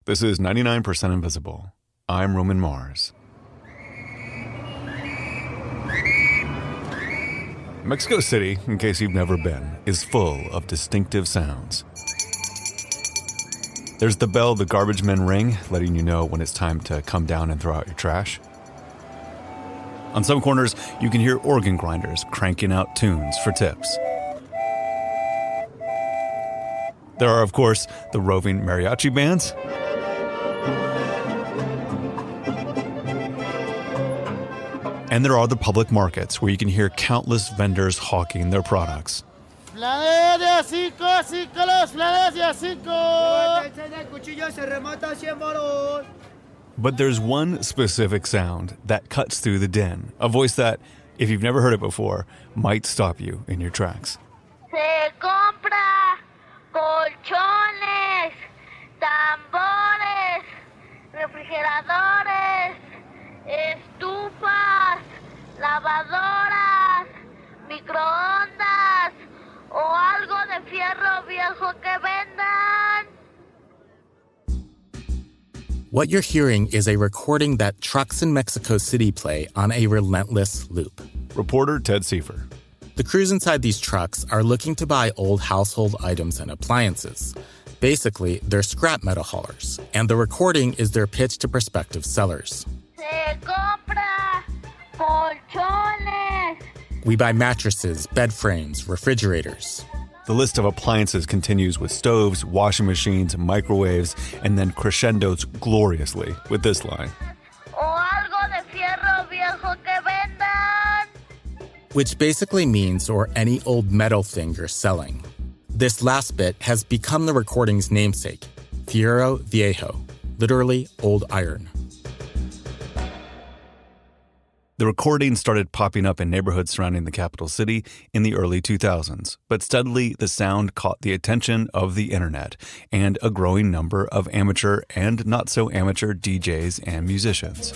This is 99% Invisible. I'm Roman Mars. Mexico City, in case you've never been, is full of distinctive sounds. There's the bell the garbage men ring, letting you know when it's time to come down and throw out your trash. On some corners, you can hear organ grinders cranking out tunes for tips. There are, of course, the roving mariachi bands. And there are the public markets where you can hear countless vendors hawking their products. But there's one specific sound that cuts through the din, a voice that, if you've never heard it before, might stop you in your tracks. Se compra colchones, tambores, refrigeradores, estufas, lavadoras, microondas o algo de fierro viejo que vendan. What you're hearing is a recording that trucks in Mexico City play on a relentless loop. Reporter Ted Seifer. The crews inside these trucks are looking to buy old household items and appliances. Basically, they're scrap metal haulers, and the recording is their pitch to prospective sellers. Se compra colchones. We buy mattresses, bed frames, refrigerators. The list of appliances continues with stoves, washing machines, microwaves, and then crescendos gloriously with this line. O algo de fierro viejo que vendan. Which basically means, or any old metal thing you're selling. This last bit has become the recording's namesake, fierro viejo, literally old iron. The recording started popping up in neighborhoods surrounding the capital city in the early 2000s, but steadily the sound caught the attention of the internet and a growing number of amateur and not so amateur DJs and musicians.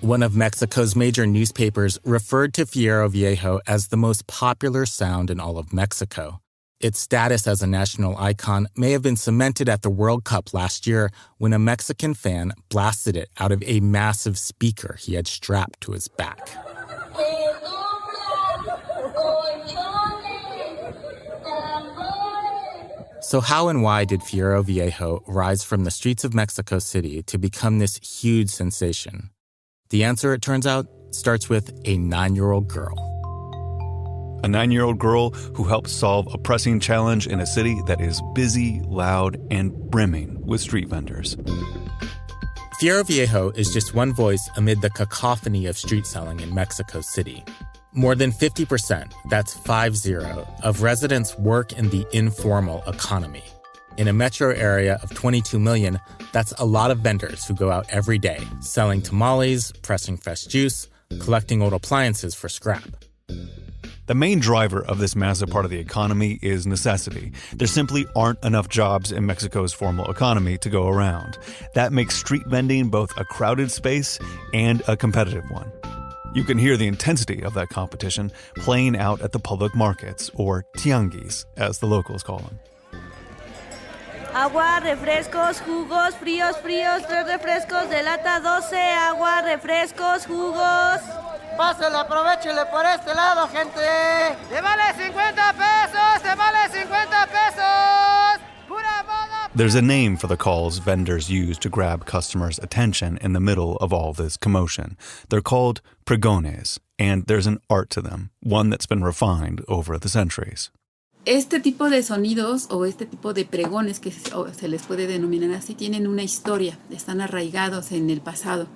One of Mexico's major newspapers referred to fierro viejo as the most popular sound in all of Mexico. Its status as a national icon may have been cemented at the World Cup last year when a Mexican fan blasted it out of a massive speaker he had strapped to his back. So how and why did fierro viejo rise from the streets of Mexico City to become this huge sensation? The answer, it turns out, starts with a 9-year-old girl. A 9-year-old girl who helped solve a pressing challenge in a city that is busy, loud, and brimming with street vendors. Fierro viejo is just one voice amid the cacophony of street selling in Mexico City. More than 50%, that's 50, of residents work in the informal economy. In a metro area of 22 million, that's a lot of vendors who go out every day, selling tamales, pressing fresh juice, collecting old appliances for scrap. The main driver of this massive part of the economy is necessity. There simply aren't enough jobs in Mexico's formal economy to go around. That makes street vending both a crowded space and a competitive one. You can hear the intensity of that competition playing out at the public markets, or tianguis, as the locals call them. Agua, refrescos, jugos, fríos, 3 refrescos de lata, 12, agua, refrescos, jugos. Pásale, aprovechele por este lado, gente. ¡Te vale 50 pesos! ¡Te vale 50 pesos! ¡Pura moda! There's a name for the calls vendors use to grab customers' attention in the middle of all this commotion. They're called pregones, and there's an art to them, one that's been refined over the centuries. Este tipo de sonidos o este tipo de pregones, que se les puede denominar así, tienen una historia, están arraigados en el pasado.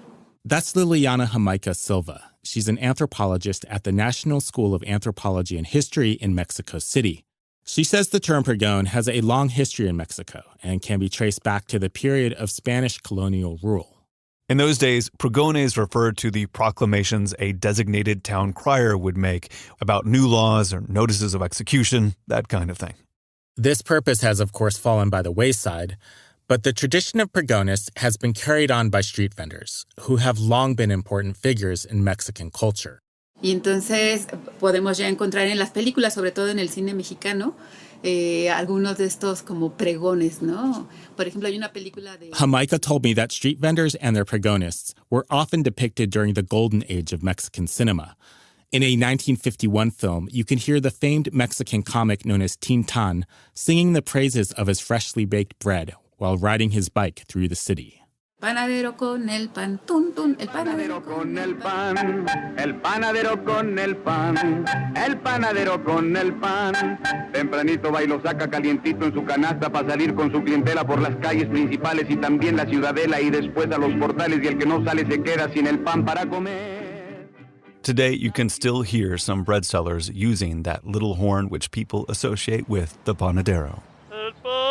That's Liliana Jamaica Silva. She's an anthropologist at the National School of Anthropology and History in Mexico City. She says the term pregón has a long history in Mexico and can be traced back to the period of Spanish colonial rule. In those days, pregones referred to the proclamations a designated town crier would make about new laws or notices of execution, that kind of thing. This purpose has, of course, fallen by the wayside, but the tradition of pregones has been carried on by street vendors, who have long been important figures in Mexican culture. Y entonces podemos ya encontrar en las películas, sobre todo en el cine mexicano, algunos de estos como pregones, ¿no? Por ejemplo, hay una película de... Jamaica told me that street vendors and their pregonists were often depicted during the golden age of Mexican cinema. In a 1951 film, you can hear the famed Mexican comic known as Tintan singing the praises of his freshly baked bread while riding his bike through the city. Panadero con el pan, tun, tun, el panadero con el pan, el panadero con el pan, el panadero con el pan. Tempranito va y lo saca calientito en su canasta para salir con su clientela por las calles principales y también la ciudadela y después a los portales y el que no sale se queda sin el pan para comer. Today, you can still hear some bread sellers using that little horn which people associate with the panadero. El pan.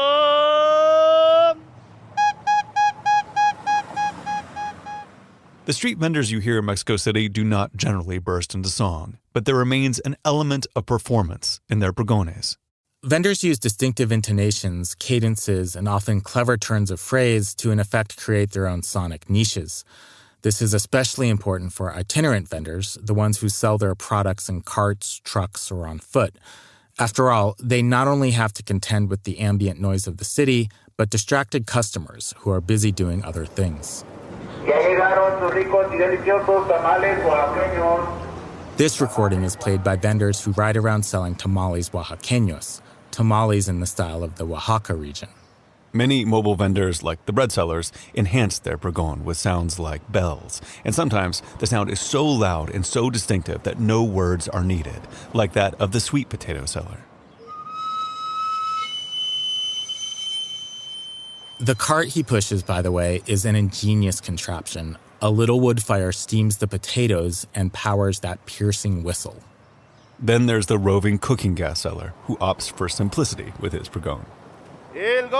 The street vendors you hear in Mexico City do not generally burst into song, but there remains an element of performance in their pregones. Vendors use distinctive intonations, cadences, and often clever turns of phrase to in effect create their own sonic niches. This is especially important for itinerant vendors, the ones who sell their products in carts, trucks, or on foot. After all, they not only have to contend with the ambient noise of the city, but distracted customers who are busy doing other things. This recording is played by vendors who ride around selling tamales oaxaqueños, tamales in the style of the Oaxaca region. Many mobile vendors, like the bread sellers, enhance their pregón with sounds like bells. And sometimes the sound is so loud and so distinctive that no words are needed, like that of the sweet potato seller. The cart he pushes, by the way, is an ingenious contraption. A little wood fire steams the potatoes and powers that piercing whistle. Then there's the roving cooking gas seller, who opts for simplicity with his pregón. El goes.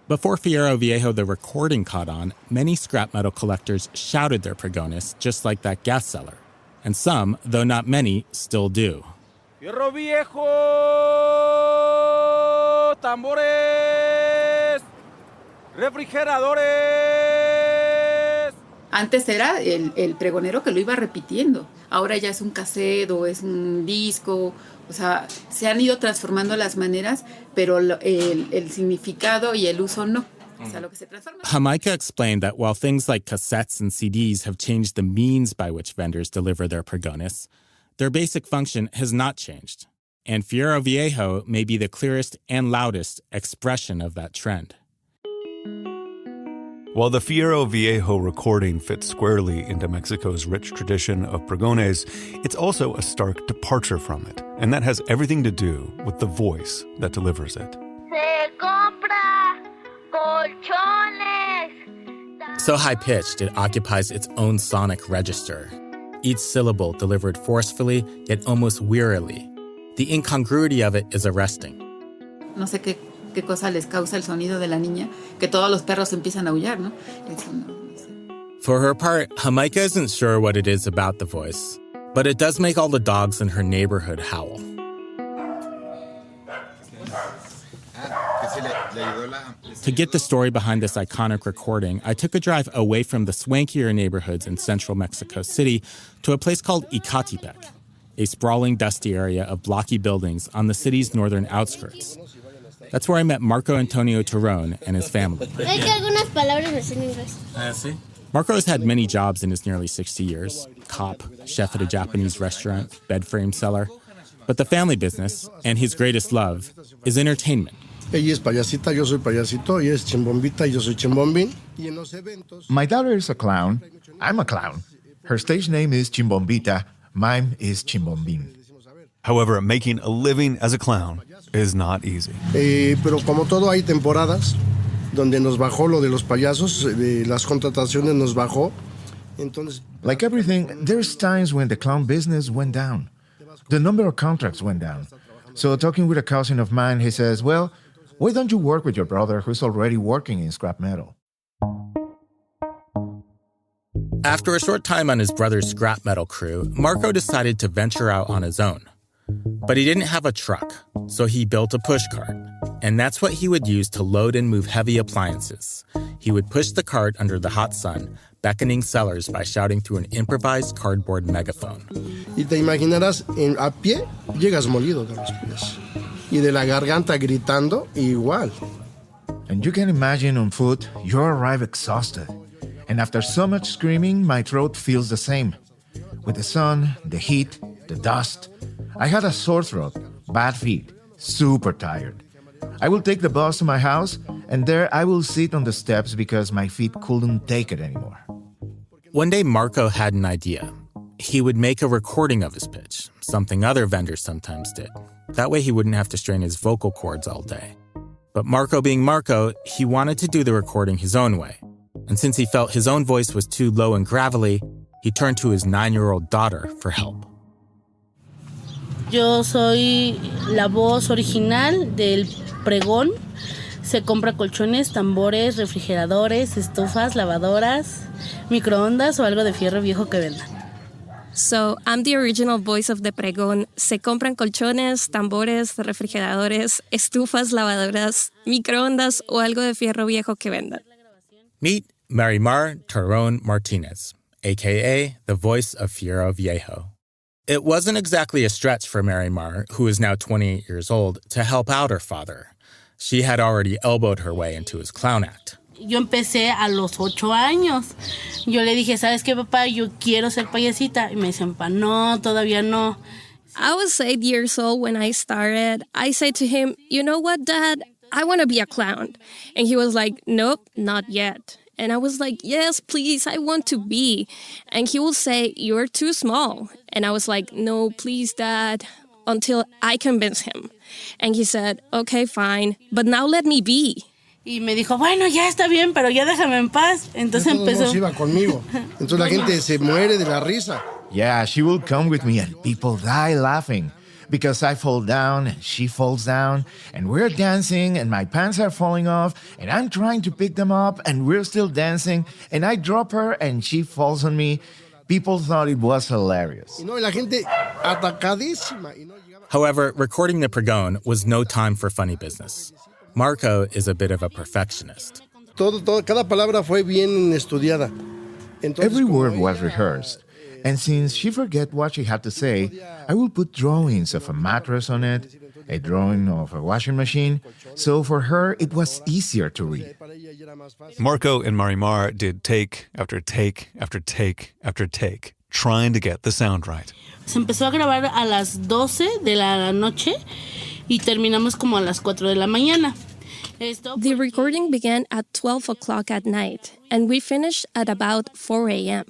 Before Fierro Viejo the recording caught on, many scrap metal collectors shouted their pregones just like that gas seller. And some, though not many, still do. Fierro viejo, tambores, refrigeradores. Antes era el pregonero que lo iba repitiendo. Ahora ya es un cassette o es un disco. O sea, se han ido transformando las maneras, pero el significado y el uso no. O sea, lo que se transforma. Jamaica explained that while things like cassettes and CDs have changed the means by which vendors deliver their pregones, their basic function has not changed. And Fierro Viejo may be the clearest and loudest expression of that trend. While the Fierro Viejo recording fits squarely into Mexico's rich tradition of pregones, it's also a stark departure from it, and that has everything to do with the voice that delivers it. Se compra colchones. So high-pitched, it occupies its own sonic register. Each syllable delivered forcefully, yet almost wearily. The incongruity of it is arresting. No sé qué cosa les causa el sonido de la niña, que todos los perros empiezan a aullar, ¿no? Eso no sé. For her part, Jamaica isn't sure what it is about the voice, but it does make all the dogs in her neighborhood howl. To get the story behind this iconic recording, I took a drive away from the swankier neighborhoods in central Mexico City to a place called Ecatepec, a sprawling, dusty area of blocky buildings on the city's northern outskirts. That's where I met Marco Antonio Torron and his family. Marco has had many jobs in his nearly 60 years: cop, chef at a Japanese restaurant, bed frame seller. But the family business, and his greatest love, is entertainment. Ella es payasita, yo soy payasito. Ella es chimbombita, yo soy chimbombín. My daughter is a clown. I'm a clown. Her stage name is Chimbombita. Mine is Chimbombín. However, making a living as a clown is not easy. Pero como todo hay temporadas donde nos bajó lo de los payasos, las contrataciones nos bajó. Entonces, like everything, there's times when the clown business went down. The number of contracts went down. So talking with a cousin of mine, he says, well, Why don't you work with your brother who's already working in scrap metal? After a short time on his brother's scrap metal crew, Marco decided to venture out on his own. But he didn't have a truck, so he built a push cart. And that's what he would use to load and move heavy appliances. He would push the cart under the hot sun, beckoning sellers by shouting through an improvised cardboard megaphone. Y te imaginarás, a pie llegas molido de los pies. Y de la garganta gritando, igual. And you can imagine on foot, you arrive exhausted. And after so much screaming, my throat feels the same. With the sun, the heat, the dust, I had a sore throat, bad feet, super tired. I will take the bus to my house, and there I will sit on the steps because my feet couldn't take it anymore. One day, Marco had an idea. He would make a recording of his pitch, something other vendors sometimes did. That way he wouldn't have to strain his vocal cords all day. But Marco being Marco, he wanted to do the recording his own way. And since he felt his own voice was too low and gravelly, he turned to his 9-year-old daughter for help. Yo soy la voz original del pregón. Se compra colchones, tambores, refrigeradores, estufas, lavadoras, microondas o algo de fierro viejo que vendan. So, I'm the original voice of the pregón. Se compran colchones, tambores, refrigeradores, estufas, lavadoras, microondas o algo de fierro viejo que vendan. Meet Marimar Taron Martinez, a.k.a. the voice of Fierro Viejo. It wasn't exactly a stretch for Marimar, who is now 28 years old, to help out her father. She had already elbowed her way into his clown act. Yo empecé a los 8 años. Yo le dije, ¿sabes qué, papá? Yo quiero ser payasita. Y me decían, pa, no, todavía no. I was 8 years old when I started. I said to him, you know what, Dad? I want to be a clown. And he was like, nope, not yet. And I was like, yes, please, I want to be. And he will say, you're too small. And I was like, no, please, Dad, until I convince him. And he said, okay, fine, but now let me be. Y me dijo, bueno, ya está bien, pero ya déjame en paz. Entonces empezó. Iba conmigo. Entonces la gente se muere de la risa. Yeah, she will come with me and people die laughing. Because I fall down and she falls down and we're dancing and my pants are falling off and I'm trying to pick them up and we're still dancing and I drop her and she falls on me. People thought it was hilarious. Y la gente atacadísima. However, recording the pregón was no time for funny business. Marco is a bit of a perfectionist. Cada palabra fue bien estudiada. Entonces, every word was rehearsed. And since she forget what she had to say, I will put drawings of a mattress on it, a drawing of a washing machine, so for her it was easier to read. Marco and Marimar did take after take after take after take, trying to get the sound right. Se empezó a grabar a las 12 de la noche y terminamos como a las 4 de la mañana. The recording began at 12 o'clock at night, and we finished at about 4 a.m.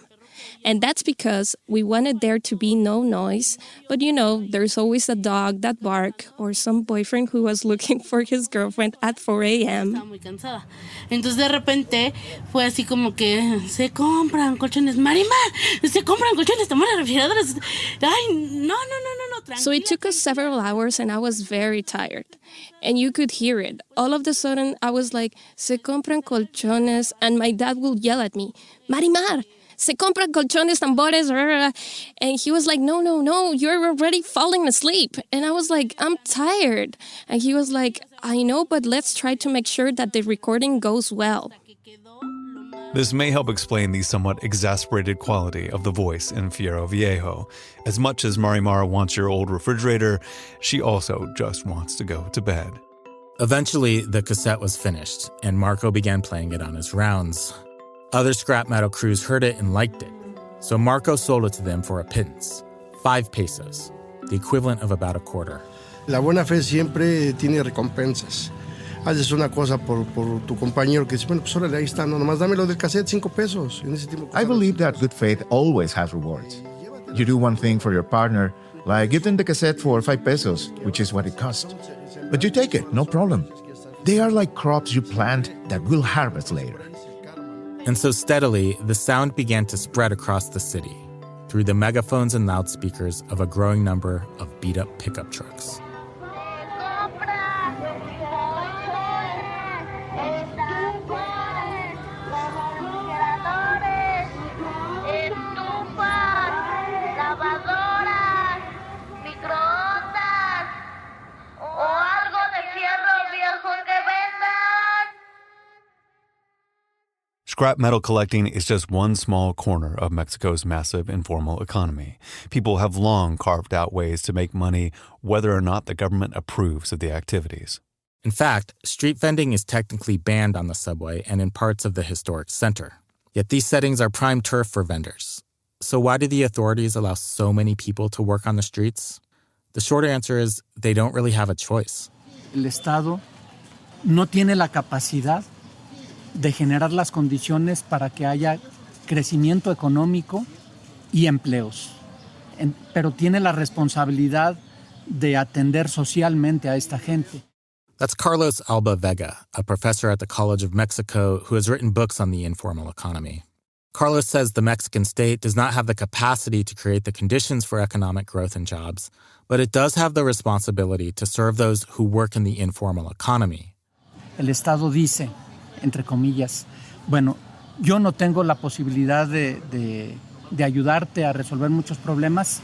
And that's because we wanted there to be no noise, but you know, there's always a dog that bark or some boyfriend who was looking for his girlfriend at 4 a.m. Estaba muy cansada. Entonces de repente fue así como que se compran colchones, Marimar, se compran colchones, tambores, refrigeradores. Ay, no, tranquila. So it took us several hours and I was very tired. And you could hear it. All of a sudden, I was like, se compran colchones, and my dad will yell at me, Marimar, se compran colchones, tambores, and he was like, no, you're already falling asleep. And I was like, I'm tired. And he was like, I know, but let's try to make sure that the recording goes well. This may help explain the somewhat exasperated quality of the voice in Fierro Viejo. As much as Marimar wants your old refrigerator, she also just wants to go to bed. Eventually, the cassette was finished, and Marco began playing it on his rounds. Other scrap metal crews heard it and liked it, so Marco sold it to them for a pittance, 5 pesos, the equivalent of about a quarter. La buena fe siempre tiene recompensas. Haces una cosa por tu compañero que dice, bueno, pues órale, ahí está, no, nomás dámelo del cassette, 5 pesos. En ese tiempo, I believe that good faith always has rewards. You do one thing for your partner, like give them the cassette for 5 pesos, which is what it costs. But you take it, no problem. They are like crops you plant that will harvest later. And so steadily, the sound began to spread across the city through the megaphones and loudspeakers of a growing number of beat-up pickup trucks. Scrap metal collecting is just one small corner of Mexico's massive informal economy. People have long carved out ways to make money whether or not the government approves of the activities. In fact, street vending is technically banned on the subway and in parts of the historic center. Yet these settings are prime turf for vendors. So why do the authorities allow so many people to work on the streets? The short answer is they don't really have a choice. El Estado no tiene la capacidad de generar las condiciones para que haya crecimiento económico y empleos. Pero tiene la responsabilidad de atender socialmente a esta gente. That's Carlos Alba Vega, a professor at the College of Mexico who has written books on the informal economy. Carlos says the Mexican state does not have the capacity to create the conditions for economic growth and jobs, but it does have the responsibility to serve those who work in the informal economy. El Estado dice, entre comillas, bueno, yo no tengo la posibilidad de ayudarte a resolver muchos problemas.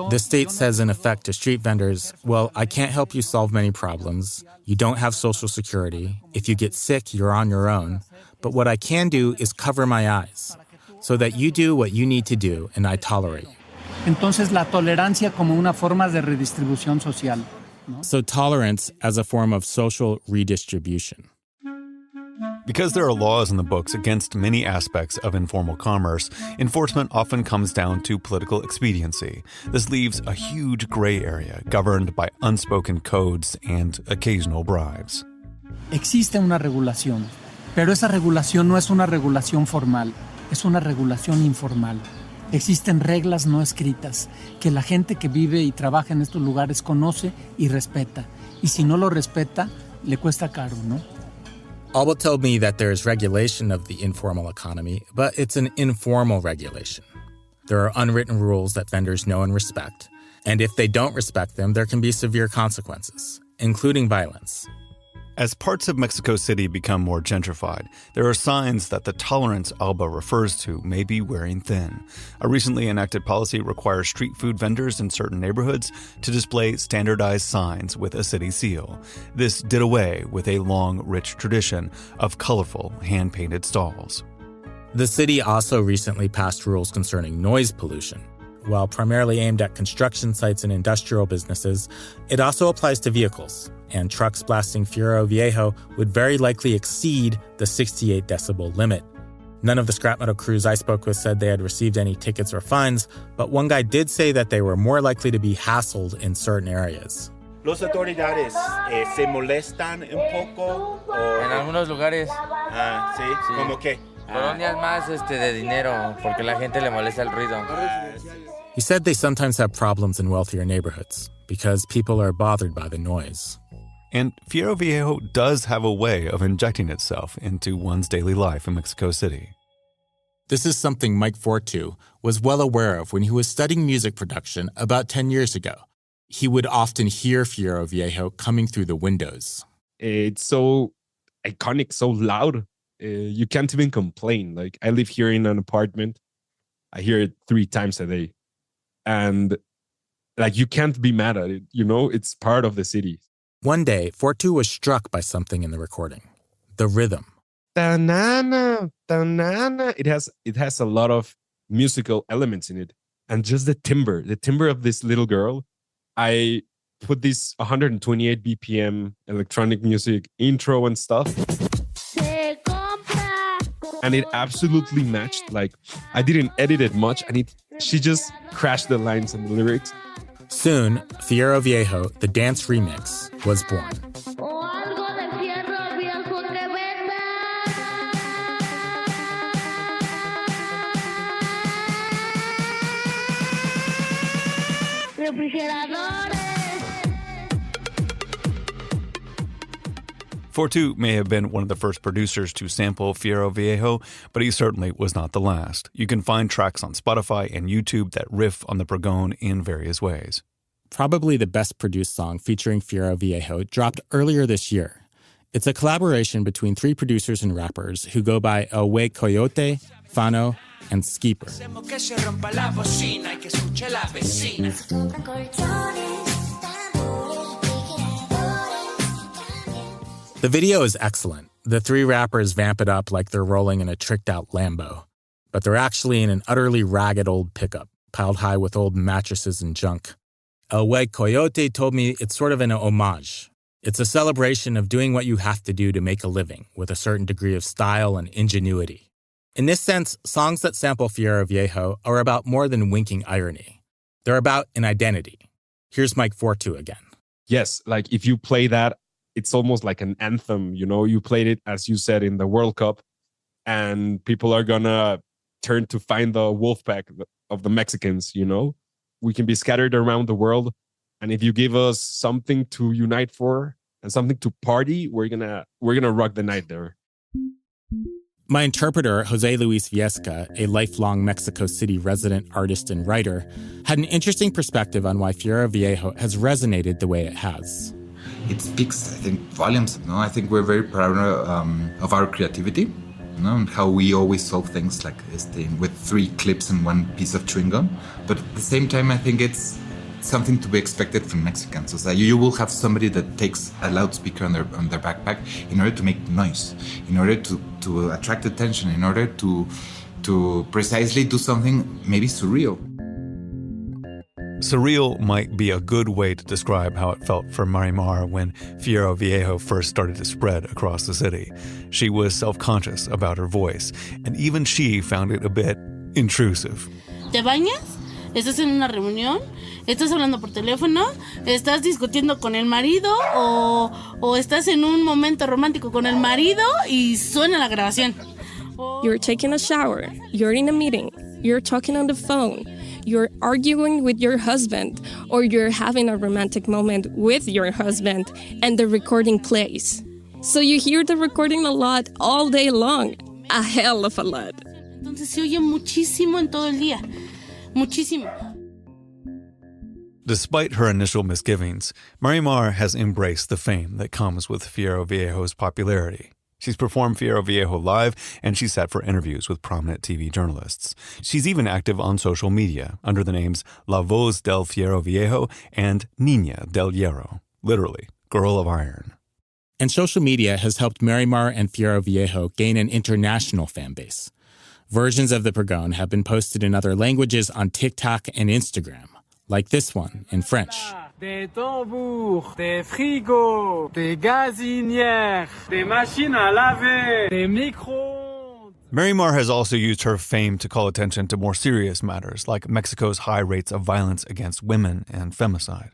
The state says in effect to street vendors, well, I can't help you solve many problems. You don't have Social Security. If you get sick, you're on your own. But what I can do is cover my eyes so that you do what you need to do and I tolerate you. Entonces la tolerancia como una forma de redistribución social. ¿No? So tolerance as a form of social redistribution. Because there are laws in the books against many aspects of informal commerce, enforcement often comes down to political expediency. This leaves a huge gray area governed by unspoken codes and occasional bribes. Existe una regulación, pero esa regulación no es una regulación formal, es una regulación informal. Existen reglas no escritas que la gente que vive y trabaja en estos lugares conoce y respeta. Y si no lo respeta, le cuesta caro, ¿no? Alba told me that there is regulation of the informal economy, but it's an informal regulation. There are unwritten rules that vendors know and respect, and if they don't respect them, there can be severe consequences, including violence. As parts of Mexico City become more gentrified, there are signs that the tolerance Alba refers to may be wearing thin. A recently enacted policy requires street food vendors in certain neighborhoods to display standardized signs with a city seal. This did away with a long, rich tradition of colorful, hand-painted stalls. The city also recently passed rules concerning noise pollution. While primarily aimed at construction sites and industrial businesses, it also applies to vehicles, and trucks blasting Fierro Viejo would very likely exceed the 68 decibel limit. None of the scrap metal crews I spoke with said they had received any tickets or fines, but one guy did say that they were more likely to be hassled in certain areas. ¿Los autoridades se molestan un poco? En algunos lugares. Sí, ¿cómo qué? Colonias más de dinero, porque la gente le molesta el ruido. He said they sometimes have problems in wealthier neighborhoods because people are bothered by the noise. And Fierro Viejo does have a way of injecting itself into one's daily life in Mexico City. This is something Mike Fortu was well aware of when he was studying music production about 10 years ago. He would often hear Fierro Viejo coming through the windows. It's so iconic, so loud. You can't even complain. Like, I live here in an apartment. I hear it 3 times a day. And like, you can't be mad at it. You know, it's part of the city. One day, Fortu was struck by something in the recording. The rhythm. Ta-na-na, ta-na-na. It has a lot of musical elements in it. And just the timbre of this little girl. I put this 128 BPM electronic music intro and stuff. And it absolutely matched. Like, I didn't edit it much, and she just crashed the lines and the lyrics. Soon, Fierro Viejo, the dance remix, was born. Fortu may have been one of the first producers to sample Fierro Viejo, but he certainly was not the last. You can find tracks on Spotify and YouTube that riff on the pregón in various ways. Probably the best produced song featuring Fierro Viejo dropped earlier this year. It's a collaboration between 3 producers and rappers who go by El Wey Coyote, Fano, and Skeeper. The video is excellent. The three rappers vamp it up like they're rolling in a tricked-out Lambo, but they're actually in an utterly ragged old pickup, piled high with old mattresses and junk. El Wey Coyote told me it's sort of an homage. It's a celebration of doing what you have to do to make a living with a certain degree of style and ingenuity. In this sense, songs that sample Fierro Viejo are about more than winking irony. They're about an identity. Here's Mike Fortu again. Yes, like if you play that, it's almost like an anthem, you know? You played it, as you said, in the World Cup, and people are gonna turn to find the wolf pack of the Mexicans, you know? We can be scattered around the world, and if you give us something to unite for and something to party, we're gonna rock the night there. My interpreter, Jose Luis Viesca, a lifelong Mexico City resident artist and writer, had an interesting perspective on why Fierro Viejo has resonated the way it has. It speaks, I think, volumes. No, I think we're very proud of our creativity, and how we always solve things like this thing with 3 clips and 1 piece of chewing gum. But at the same time, I think it's something to be expected from Mexicans. So you will have somebody that takes a loudspeaker on their backpack in order to make noise, in order to attract attention, in order to precisely do something maybe surreal. Surreal might be a good way to describe how it felt for Marimar when Fierro Viejo first started to spread across the city. She was self-conscious about her voice, and even she found it a bit intrusive. ¿Te bañas? ¿Estás en una reunión? ¿Estás hablando por teléfono? ¿Estás discutiendo con el marido? ¿O estás en un momento romántico con el marido y suena la grabación? You're taking a shower. You're in a meeting. You're talking on the phone. You're arguing with your husband, or you're having a romantic moment with your husband, and the recording plays. So you hear the recording a lot all day long. A hell of a lot. Entonces se oye muchísimo en todo el día. Muchísimo. Despite her initial misgivings, Marimar has embraced the fame that comes with Fierro Viejo's popularity. She's performed Fierro Viejo live, and she's sat for interviews with prominent TV journalists. She's even active on social media under the names La Voz del Fierro Viejo and Niña del Hierro, literally, Girl of Iron. And social media has helped Marimar and Fierro Viejo gain an international fan base. Versions of the pregón have been posted in other languages on TikTok and Instagram, like this one in French. Des tambours, des frigos, des gazinières, des machines à laver, des micro-ondes. Marimar has also used her fame to call attention to more serious matters, like Mexico's high rates of violence against women and femicide.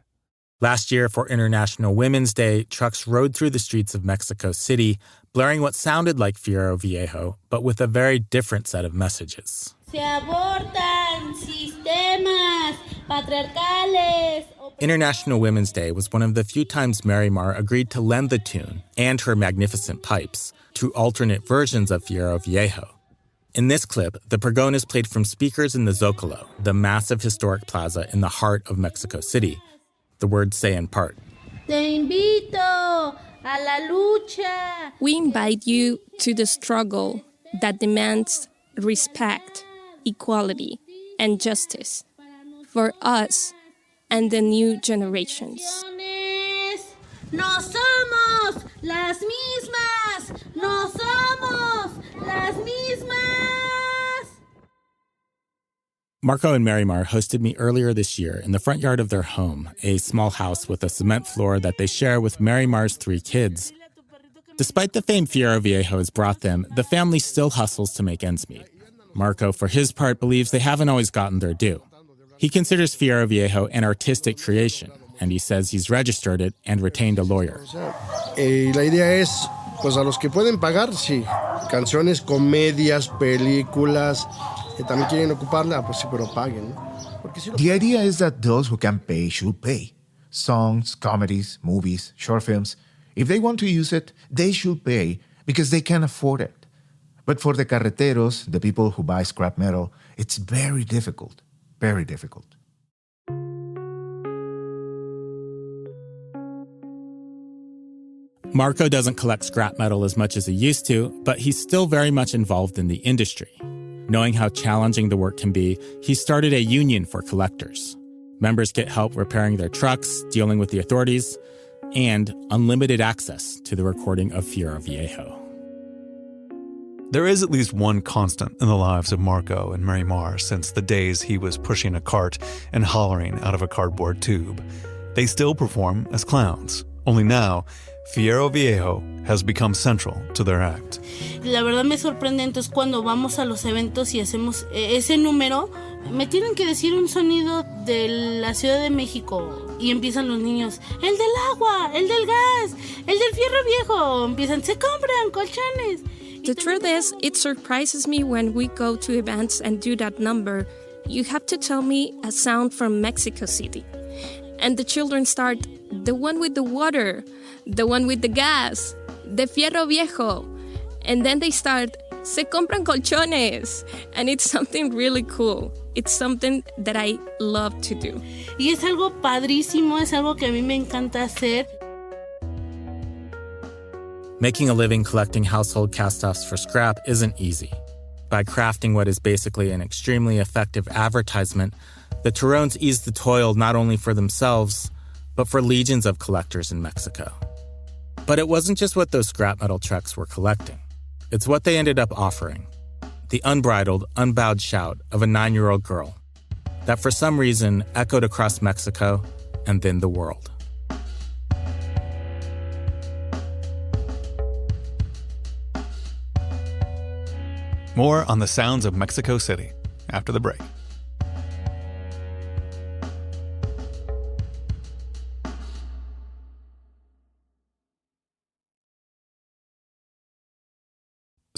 Last year, for International Women's Day, trucks rode through the streets of Mexico City, blaring what sounded like Fierro Viejo, but with a very different set of messages. Se abortan sistemas patriarcales. International Women's Day was one of the few times Marimar agreed to lend the tune and her magnificent pipes to alternate versions of Fierro Viejo. In this clip, the pregón is played from speakers in the Zócalo, the massive historic plaza in the heart of Mexico City. The words say in part, Te invito a la lucha. We invite you to the struggle that demands respect, equality, and justice for us and the new generations. No somos las mismas. No somos las mismas. Marco and Marimar hosted me earlier this year in the front yard of their home, a small house with a cement floor that they share with Marimar's 3 kids. Despite the fame Fierro Viejo has brought them, the family still hustles to make ends meet. Marco, for his part, believes they haven't always gotten their due. He considers Fierro Viejo an artistic creation, and he says he's registered it and retained a lawyer. La idea es, pues a los que pueden pagar, sí. Canciones, comedias, películas, también quieren ocuparla, pues sí, pero paguen. The idea is that those who can pay should pay. Songs, comedies, movies, short films. If they want to use it, they should pay because they can afford it. But for the carreteros, the people who buy scrap metal, it's very difficult. Very difficult. Marco doesn't collect scrap metal as much as he used to, but he's still very much involved in the industry. Knowing how challenging the work can be, he started a union for collectors. Members get help repairing their trucks, dealing with the authorities, and unlimited access to the recording of Fierro Viejo. There is at least one constant in the lives of Marco and Mary Mar since the days he was pushing a cart and hollering out of a cardboard tube. They still perform as clowns, only now, Fierro Viejo has become central to their act. La verdad me sorprende, entonces cuando vamos a los eventos y hacemos ese número, me tienen que decir un sonido de la Ciudad de México y empiezan los niños, el del agua, el del gas, el del fierro viejo, empiezan, se compran colchones. The truth is, it surprises me when we go to events and do that number. You have to tell me a sound from Mexico City. And the children start, the one with the water, the one with the gas, the fierro viejo. And then they start, se compran colchones. And it's something really cool. It's something that I love to do. Y es algo padrísimo, es algo que a mí me encanta hacer. Making a living collecting household cast-offs for scrap isn't easy. By crafting what is basically an extremely effective advertisement, the Terrones eased the toil not only for themselves, but for legions of collectors in Mexico. But it wasn't just what those scrap metal trucks were collecting. It's what they ended up offering. The unbridled, unbowed shout of a 9-year-old girl that for some reason echoed across Mexico and then the world. More on the sounds of Mexico City after the break.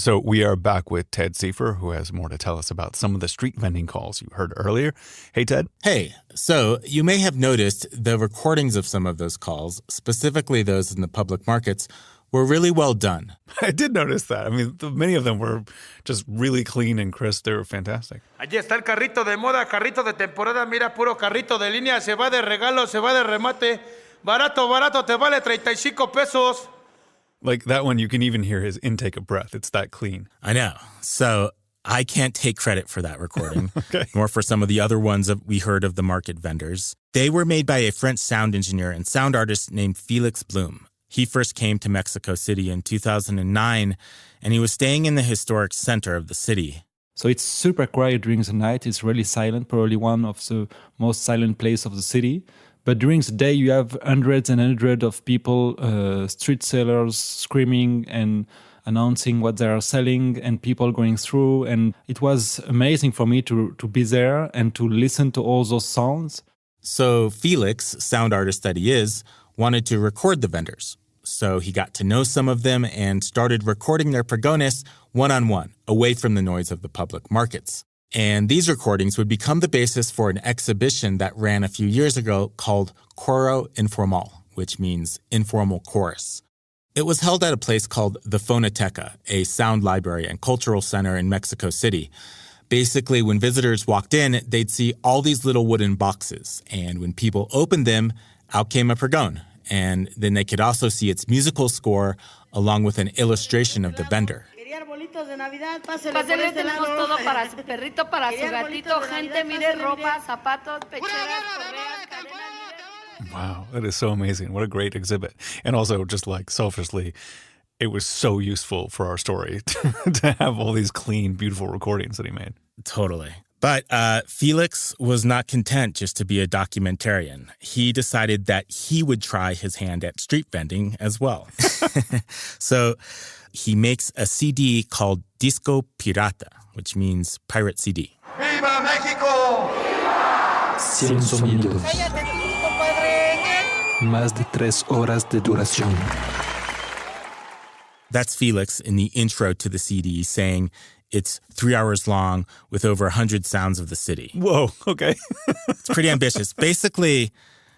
So we are back with Ted Seifer, who has more to tell us about some of the street vending calls you heard earlier. Hey, Ted. Hey, so you may have noticed the recordings of some of those calls, specifically those in the public markets, were really well done. I did notice that. I mean, many of them were just really clean and crisp. They were fantastic. Allí está el carrito de moda, carrito de temporada. Mira, puro carrito de línea. Se va de regalo, se va de remate. Barato, barato, te vale 35 pesos. Like that one, you can even hear his intake of breath. It's that clean. I know. So I can't take credit for that recording, okay. Nor for some of the other ones that we heard of the market vendors. They were made by a French sound engineer and sound artist named Félix Blum. He first came to Mexico City in 2009, and he was staying in the historic center of the city. So it's super quiet during the night. It's really silent, probably one of the most silent places of the city. But during the day, you have hundreds and hundreds of people, street sellers screaming and announcing what they are selling and people going through. And it was amazing for me to be there and to listen to all those sounds. So Felix, sound artist that he is, wanted to record the vendors. So he got to know some of them and started recording their pregones one-on-one, away from the noise of the public markets. And these recordings would become the basis for an exhibition that ran a few years ago called Coro Informal, which means informal chorus. It was held at a place called the Fonoteca, a sound library and cultural center in Mexico City. Basically, when visitors walked in, they'd see all these little wooden boxes. And when people opened them, out came a pregón. And then they could also see its musical score along with an illustration of the vendor. Pásale, tenemos todo para su perrito, para su gatito, gente, mire ropa, zapatos, pecheras, correas, cadenas. Wow, that is so amazing. What a great exhibit. And also, just like selfishly, it was so useful for our story to have all these clean, beautiful recordings that he made. Totally. But Felix was not content just to be a documentarian. He decided that he would try his hand at street vending as well. So he makes a CD called Disco Pirata, which means pirate CD. ¡Viva México! 100 sonidos. Más de 3 horas de duración. That's Felix in the intro to the CD saying it's 3 hours long with over 100 sounds of the city. Whoa, okay. It's pretty ambitious. Basically,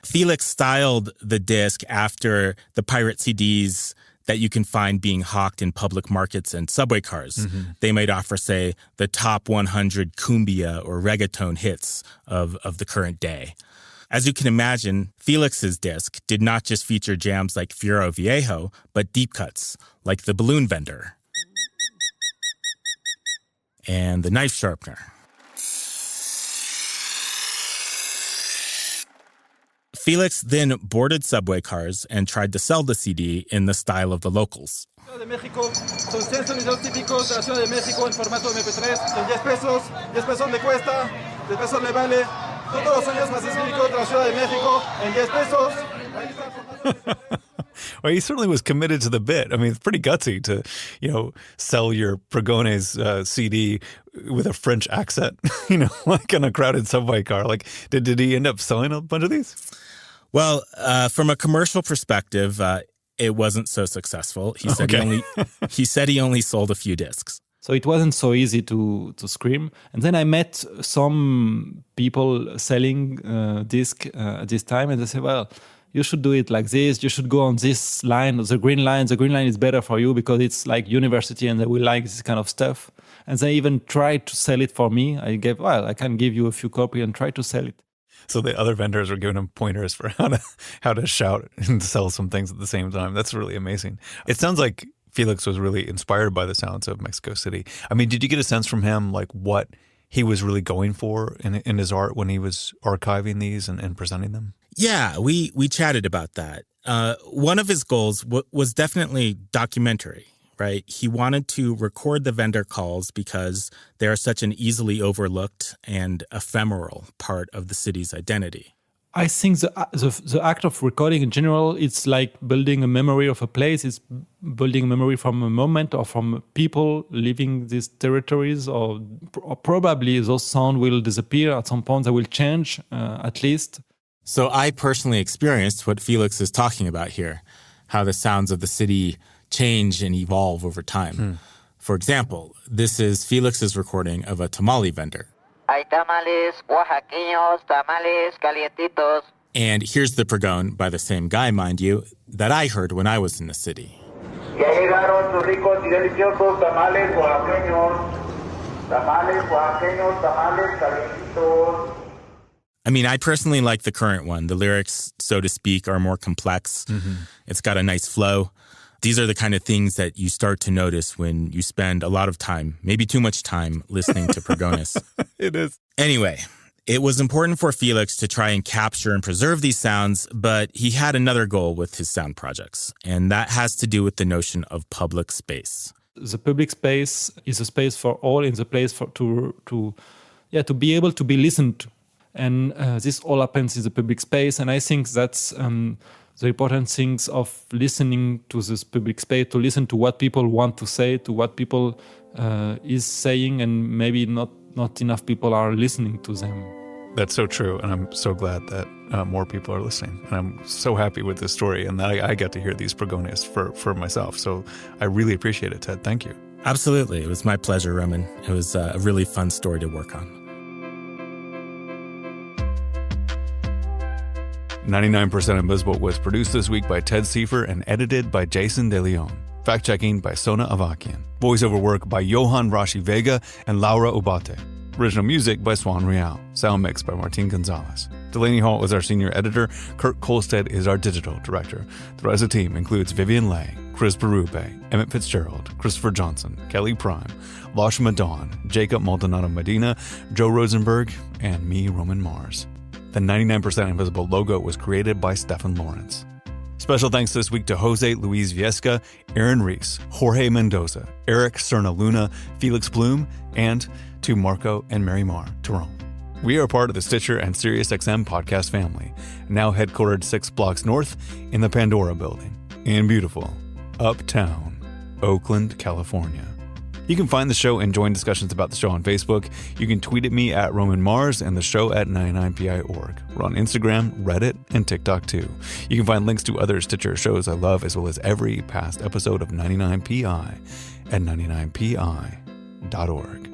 Felix styled the disc after the pirate CDs that you can find being hawked in public markets and subway cars. Mm-hmm. They might offer, say, the top 100 cumbia or reggaeton hits of the current day. As you can imagine, Felix's disc did not just feature jams like Fierro Viejo, but deep cuts, like The Balloon Vendor and The Knife Sharpener. Felix then boarded subway cars and tried to sell the CD in the style of the locals. Ciudad de México son 100 sonidos típicos de la Ciudad de México en formato MP3. Son 10 pesos. 10 pesos le cuesta. 10 pesos le vale. Todos los sonidos más típicos de la Ciudad de México en 10 pesos. Ahí está el formato. Well, he certainly was committed to the bit. I mean, it's pretty gutsy to, sell your Pregones CD with a French accent, like in a crowded subway car. Like, did he end up selling a bunch of these? Well, from a commercial perspective, it wasn't so successful. He said he only sold a few discs. So it wasn't so easy to scream. And then I met some people selling disc at this time, and they said, well, you should do it like this. You should go on this line, the green line. The green line is better for you because it's like university and they will like this kind of stuff. And they even tried to sell it for me. I can give you a few copies and try to sell it. So the other vendors were giving him pointers for how to shout and sell some things at the same time. That's really amazing. It sounds like Felix was really inspired by the sounds of Mexico City. I mean, did you get a sense from him like what he was really going for in his art when he was archiving these and presenting them? Yeah, we chatted about that. One of his goals was definitely documentary, right? He wanted to record the vendor calls because they are such an easily overlooked and ephemeral part of the city's identity. I think the act of recording in general, it's like building a memory of a place. It's building a memory from a moment or from people living these territories, or probably those sounds will disappear at some point. They will change, at least. So I personally experienced what Felix is talking about here, how the sounds of the city change and evolve over time. For example, this is Felix's recording of a tamale vendor. Hay tamales oaxaqueños, tamales calientitos. And here's the pregón by the same guy, mind you, that I heard when I was in the city. Ya llegaron sus ricos y deliciosos tamales oaxaqueños. Tamales oaxaqueños, tamales calientitos. I mean, I personally like the current one. The lyrics, so to speak, are more complex. It's got a nice flow. These are the kind of things that you start to notice when you spend a lot of time, maybe too much time, listening to pregones. It is. Anyway, it was important for Felix to try and capture and preserve these sounds, but he had another goal with his sound projects, and that has to do with the notion of public space. The public space is a space for all, in the place to be able to be listened to. And this all happens in the public space. And I think that's the important things of listening to this public space, to listen to what people want to say, to what people is saying, and maybe not enough people are listening to them. That's so true. And I'm so glad that more people are listening. And I'm so happy with this story and that I got to hear these pregones for myself. So I really appreciate it, Ted. Thank you. Absolutely. It was my pleasure, Roman. It was a really fun story to work on. 99% Invisible was produced this week by Ted Seifer and edited by Jason De Leon. Fact-checking by Sona Avakian. Voiceover work by Johan Rashi Vega and Laura Obate. Original music by Swan Real. Sound mix by Martin Gonzalez. Delaney Hall is our senior editor. Kurt Kolstead is our digital director. The rest of the team includes Vivian Lay, Chris Berube, Emmett Fitzgerald, Christopher Johnson, Kelly Prime, Lashma Dawn, Jacob Maldonado Medina, Joe Rosenberg, and me, Roman Mars. The 99% Invisible logo was created by Stefan Lawrence. Special thanks this week to Jose Luis Viesca, Aaron Reese, Jorge Mendoza, Eric Cerna Luna, Felix Bloom, and to Marco and Mary Mar Tyrone. We are part of the Stitcher and SiriusXM podcast family, now headquartered 6 blocks north in the Pandora building in beautiful Uptown, Oakland, California. You can find the show and join discussions about the show on Facebook. You can tweet at me at Roman Mars and the show at 99pi.org. We're on Instagram, Reddit, and TikTok too. You can find links to other Stitcher shows I love, as well as every past episode of 99pi at 99pi.org.